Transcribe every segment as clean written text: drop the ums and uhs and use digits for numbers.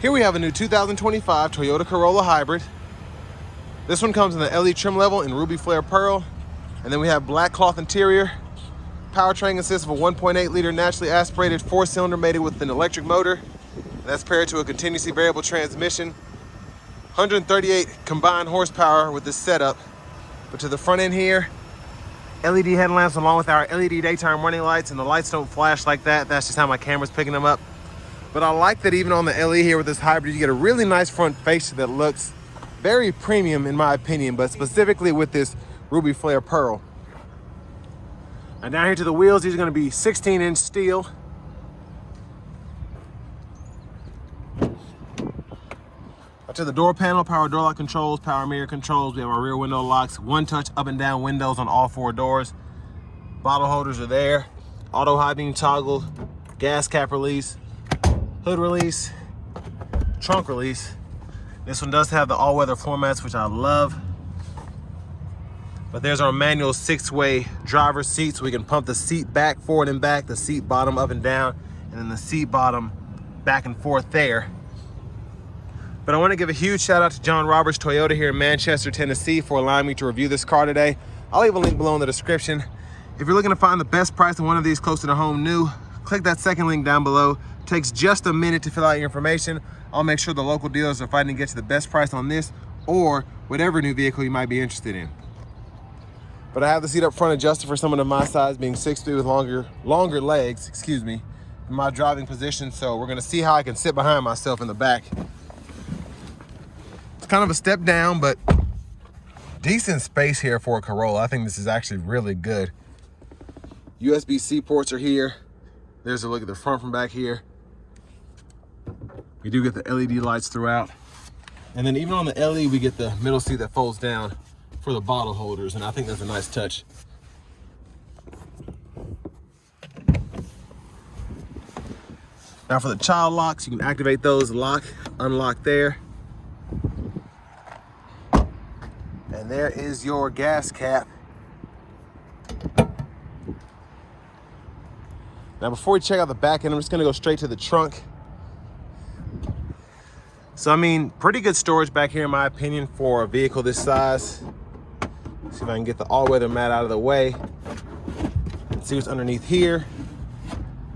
Here we have a new 2025 Toyota Corolla Hybrid. This one comes in the LE trim level in ruby flare pearl. And then we have black cloth interior. Powertrain consists of a 1.8 liter naturally aspirated 4-cylinder mated with an electric motor. And that's paired to a continuously variable transmission. 138 combined horsepower with this setup. But to the front end here, LED headlamps along with our LED daytime running lights, and the lights don't flash like that. That's just how my camera's picking them up. But I like that even on the LE here with this hybrid, you get a really nice front face that looks very premium in my opinion, but specifically with this ruby flare pearl. And down here to the wheels, these are gonna be 16-inch steel. Up to the door panel, power door lock controls, power mirror controls. We have our rear window locks, one-touch up and down windows on all 4 doors. Bottle holders are there. Auto high beam toggle, gas cap release, hood release, trunk release. This one does have the all-weather floor mats, which I love. But there's our manual 6-way driver's seat, so we can pump the seat back, forward and back, the seat bottom up and down, and then the seat bottom back and forth there. But I want to give a huge shout out to John Roberts Toyota here in Manchester, Tennessee for allowing me to review this car today. I'll leave a link below in the description. If you're looking to find the best price on one of these closer to home new, click that second link down below. It takes just a minute to fill out your information. I'll make sure the local dealers are fighting to get you the best price on this or whatever new vehicle you might be interested in. But I have the seat up front adjusted for someone of my size, being 6'3" with longer legs, excuse me, in my driving position. So we're gonna see how I can sit behind myself in the back. It's kind of a step down, but decent space here for a Corolla. I think this is actually really good. USB-C ports are here. There's a look at the front from back here. We do get the LED lights throughout. And then even on the LE, we get the middle seat that folds down for the bottle holders, and I think that's a nice touch. Now for the child locks, you can activate those, lock, unlock there. And there is your gas cap. Now before we check out the back end, I'm just gonna go straight to the trunk. So I mean, pretty good storage back here in my opinion for a vehicle this size. See if I can get the all-weather mat out of the way. Let's see what's underneath here.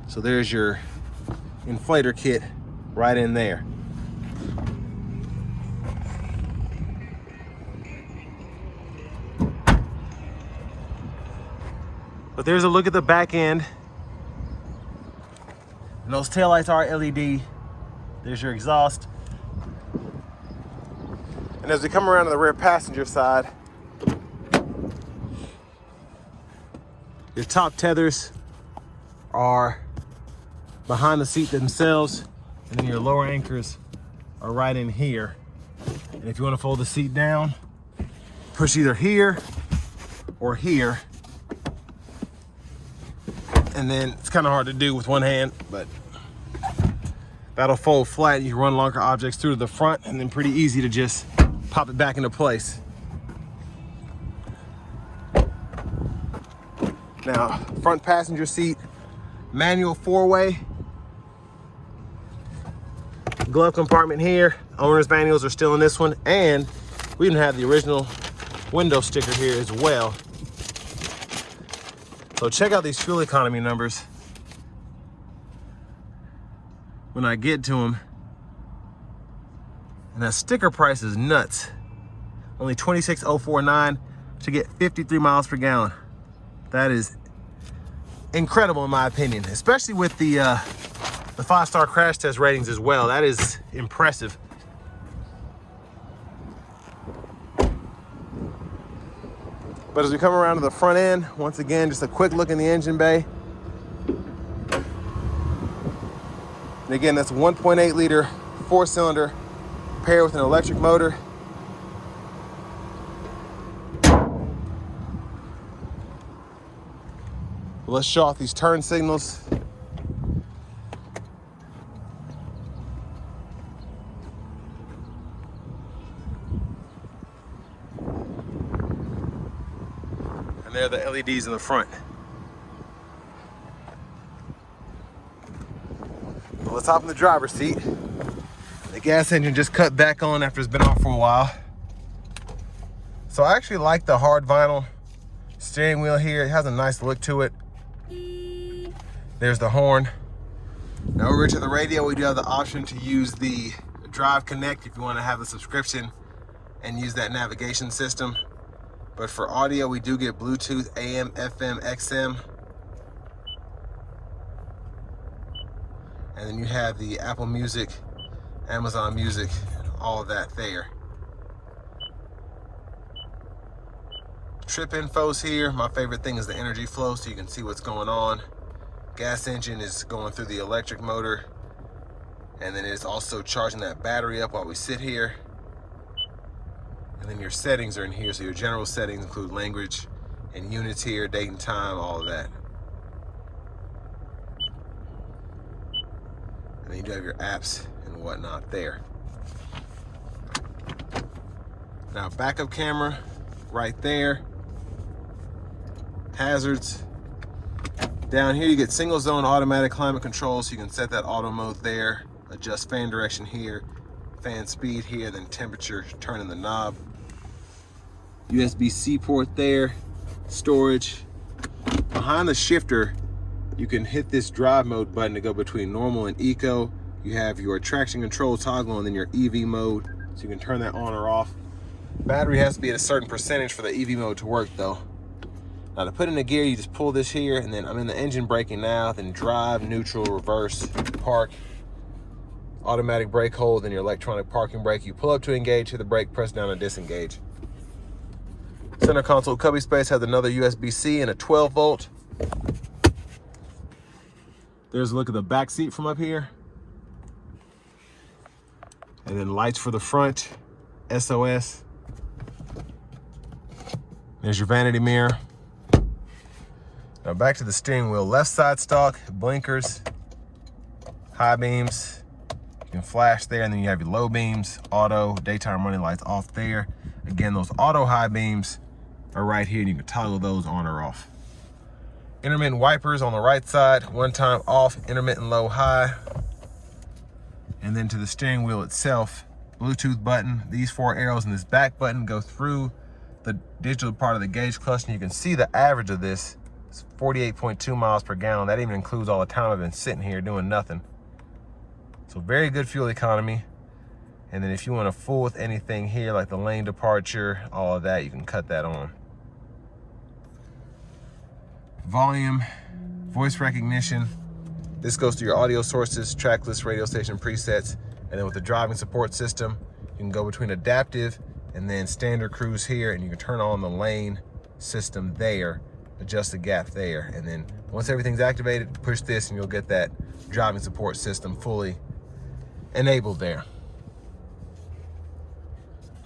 So there's your inflator kit right in there. But there's a look at the back end. And those taillights are LED. There's your exhaust. And as we come around to the rear passenger side, your top tethers are behind the seat themselves, and then your lower anchors are right in here. And if you want to fold the seat down, push either here or here. And then it's kind of hard to do with one hand, but that'll fold flat. You can run longer objects through to the front, and then pretty easy to just pop it back into place. Now, front passenger seat, manual 4-way. Glove compartment here. Owner's manuals are still in this one, and we even have the original window sticker here as well. So check out these fuel economy numbers when I get to them. And that sticker price is nuts. Only $26,049 to get 53 miles per gallon. That is incredible in my opinion, especially with the 5-star crash test ratings as well. That is impressive. But as we come around to the front end, once again, just a quick look in the engine bay. And again, that's a 1.8 liter 4-cylinder paired with an electric motor. Let's show off these turn signals. And there are the LEDs in the front. Let's hop in the driver's seat. The gas engine just cut back on after it's been off for a while. So I actually like the hard vinyl steering wheel here. It has a nice look to it. There's the horn. Now over to the radio, we do have the option to use the Drive Connect if you want to have the subscription and use that navigation system. But for audio, we do get Bluetooth, AM, FM, XM. And then you have the Apple Music, Amazon Music, all of that there. Trip info's here. My favorite thing is the energy flow, so you can see what's going on. Gas engine is going through the electric motor, and then it's also charging that battery up while we sit here. And then your settings are in here, so your general settings include language and units here, date and time, all of that. And then you do have your apps and whatnot there. Now backup camera right there. Hazards. Down here you get single zone automatic climate control, so you can set that auto mode there, adjust fan direction here, fan speed here, then temperature, turning the knob. USB-C port there, storage. Behind the shifter, you can hit this drive mode button to go between normal and eco. You have your traction control toggle and then your EV mode, so you can turn that on or off. Battery has to be at a certain percentage for the EV mode to work though. Now to put in the gear, you just pull this here, and then I'm in the engine braking now, then drive, neutral, reverse, park, automatic brake hold, then your electronic parking brake. You pull up to engage, hit the brake, press down to disengage. Center console cubby space has another USB-C and a 12 volt. There's a look at the back seat from up here. And then lights for the front, SOS. There's your vanity mirror. Now back to the steering wheel. Left side stock, blinkers, high beams. You can flash there, and then you have your low beams, auto, daytime running lights off there. Again, those auto high beams are right here, and you can toggle those on or off. Intermittent wipers on the right side, one time off, intermittent low high. And then to the steering wheel itself, Bluetooth button. These 4 arrows and this back button go through the digital part of the gauge cluster. You can see the average of this. It's 48.2 miles per gallon. That even includes all the time I've been sitting here doing nothing. So very good fuel economy. And then if you want to fool with anything here, like the lane departure, all of that, you can cut that on. Volume, voice recognition. This goes to your audio sources, track list, radio station presets. And then with the driving support system, you can go between adaptive and then standard cruise here, and you can turn on the lane system there, adjust the gap there. And then once everything's activated, push this and you'll get that driving support system fully enabled there.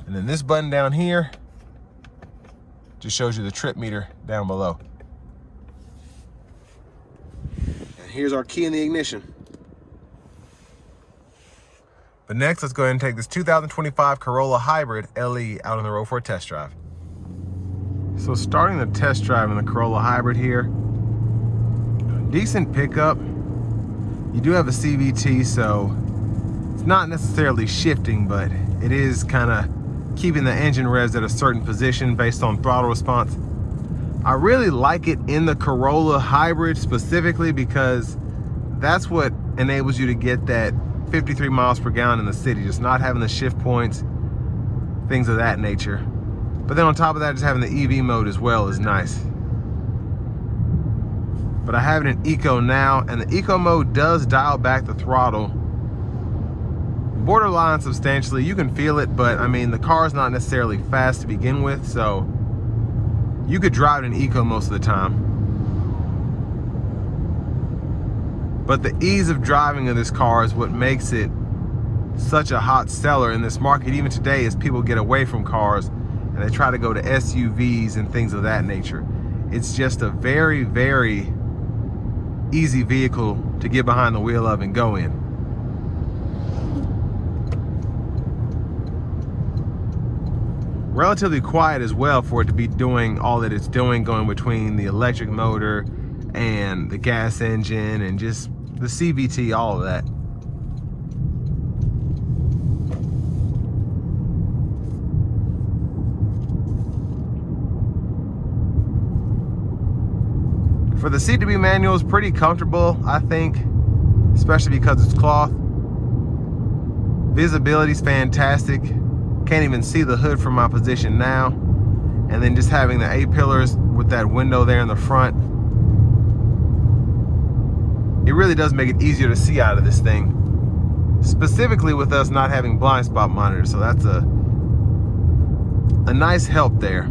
And then this button down here just shows you the trip meter down below. And here's our key in the ignition. But next, let's go ahead and take this 2025 Corolla Hybrid LE out on the road for a test drive. So starting the test drive in the Corolla Hybrid here, decent pickup. You do have a CVT, so it's not necessarily shifting, but it is kind of keeping the engine revs at a certain position based on throttle response. I really like it in the Corolla Hybrid specifically because that's what enables you to get that 53 miles per gallon in the city, just not having the shift points, things of that nature. But then on top of that, just having the EV mode as well is nice. But I have it in Eco now, and the Eco mode does dial back the throttle borderline substantially. You can feel it, but I mean, the car is not necessarily fast to begin with, so you could drive it in Eco most of the time. But the ease of driving of this car is what makes it such a hot seller in this market, even today, as people get away from cars and they try to go to SUVs and things of that nature. It's just a very, very easy vehicle to get behind the wheel of and go in. Relatively quiet as well for it to be doing all that it's doing, going between the electric motor and the gas engine and just the CVT, all of that. For the seat to be manual, is pretty comfortable, I think, especially because it's cloth. Visibility's fantastic. Can't even see the hood from my position now. And then just having the A-pillars with that window there in the front, it really does make it easier to see out of this thing. Specifically with us not having blind spot monitors, so that's a nice help there.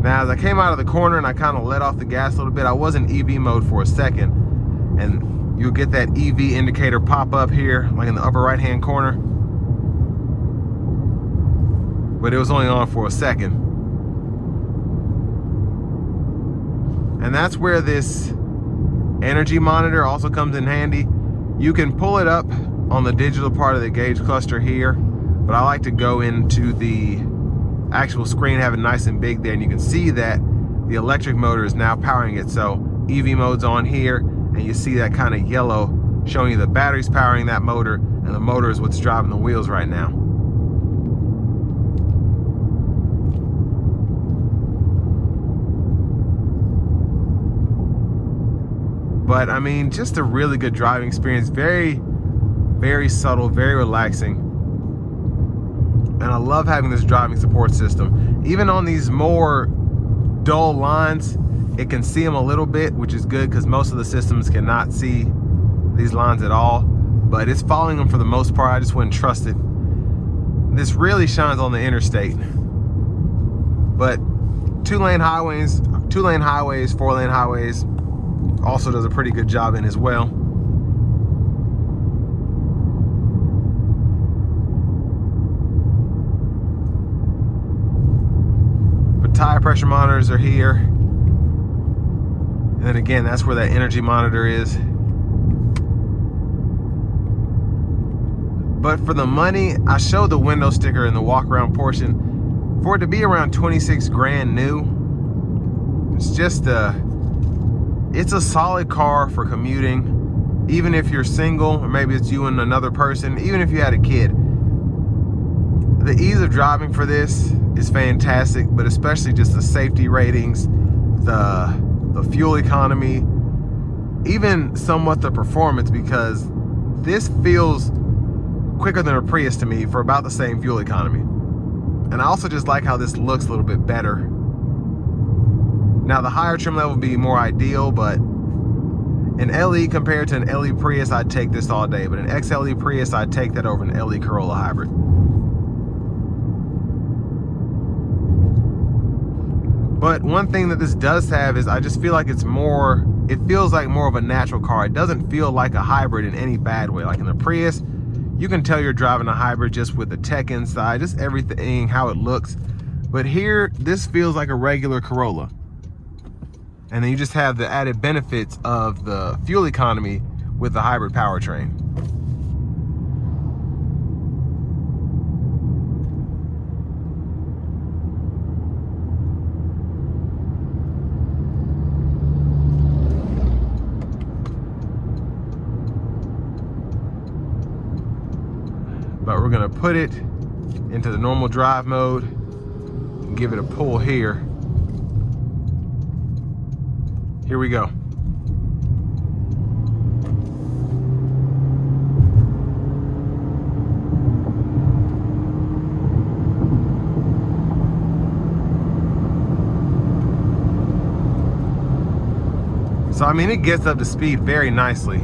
Now, as I came out of the corner and I kind of let off the gas a little bit, I was in EV mode for a second, and you'll get that EV indicator pop up here, like in the upper right-hand corner. But it was only on for a second. And that's where this energy monitor also comes in handy. You can pull it up on the digital part of the gauge cluster here, but I like to go into the actual screen, have it nice and big there, and you can see that the electric motor is now powering it. So EV mode's on here, and you see that kind of yellow showing you the battery's powering that motor, and the motor is what's driving the wheels right now. But I mean, just a really good driving experience. Very, very subtle, very relaxing. And I love having this driving support system. Even on these more dull lines, it can see them a little bit, which is good because most of the systems cannot see these lines at all. But it's following them for the most part. I just wouldn't trust it. This really shines on the interstate. But two-lane highways, 4-lane highways, also does a pretty good job in as well. But tire pressure monitors are here. And then again, that's where that energy monitor is. But for the money, I showed the window sticker in the walk around portion. For it to be around 26 grand new, it's just it's a solid car for commuting, even if you're single, or maybe it's you and another person, even if you had a kid. The ease of driving for this is fantastic, but especially just the safety ratings, the fuel economy, even somewhat the performance, because this feels quicker than a Prius to me for about the same fuel economy. And I also just like how this looks a little bit better. Now the higher trim level would be more ideal, but an LE compared to an LE Prius, I'd take this all day. But an XLE Prius, I'd take that over an LE Corolla Hybrid. But one thing that this does have is I just feel like it feels like more of a natural car. It doesn't feel like a hybrid in any bad way. Like in the Prius, you can tell you're driving a hybrid just with the tech inside, just everything, how it looks. But here, this feels like a regular Corolla. And then you just have the added benefits of the fuel economy with the hybrid powertrain. But we're gonna put it into the normal drive mode and give it a pull here. Here we go. So I mean, it gets up to speed very nicely.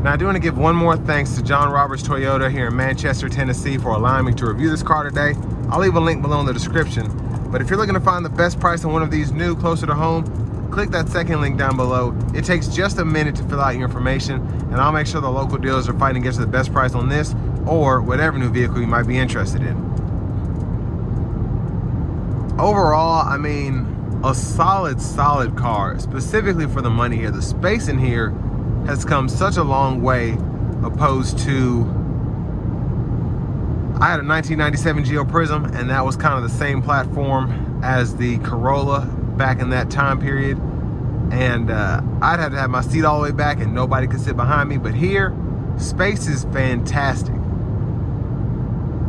Now I do want to give one more thanks to John Roberts Toyota here in Manchester, Tennessee for allowing me to review this car today. I'll leave a link below in the description. But if you're looking to find the best price on one of these new, closer to home, click that second link down below. It takes just a minute to fill out your information, and I'll make sure the local dealers are fighting to get you the best price on this or whatever new vehicle you might be interested in. Overall, I mean, a solid car, specifically for the money here. The space in here has come such a long way opposed to, I had a 1997 Geo Prism, and that was kind of the same platform as the Corolla back in that time period. And I'd have to have my seat all the way back and nobody could sit behind me. But here, space is fantastic.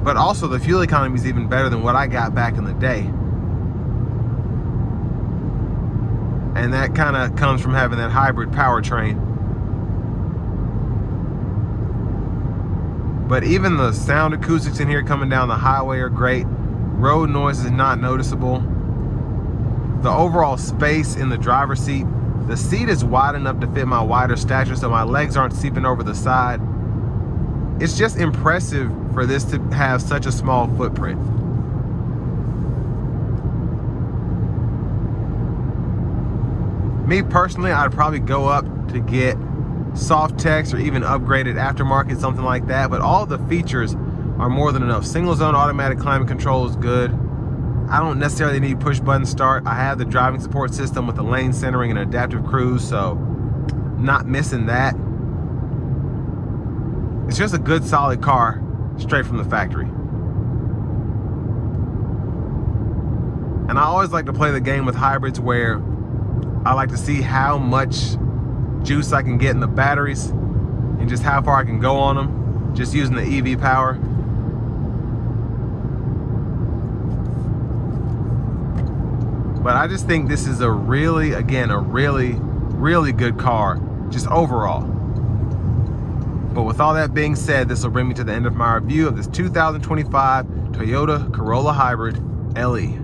But also the fuel economy is even better than what I got back in the day. And that kind of comes from having that hybrid powertrain. But even the sound acoustics in here coming down the highway are great. Road noise is not noticeable. The overall space in the driver's seat, the seat is wide enough to fit my wider stature so my legs aren't seeping over the side. It's just impressive for this to have such a small footprint. Me personally, I'd probably go up to get soft text or even upgraded aftermarket, something like that, but all the features are more than enough. Single zone automatic climate control is good. I don't necessarily need push button start. I have the driving support system with the lane centering and adaptive cruise, so not missing that. It's just a good solid car straight from the factory. And I always like to play the game with hybrids where I like to see how much juice I can get in the batteries and just how far I can go on them just using the EV power. But I just think this is a really good car, just overall. But with all that being said, this will bring me to the end of my review of this 2025 Toyota Corolla Hybrid LE.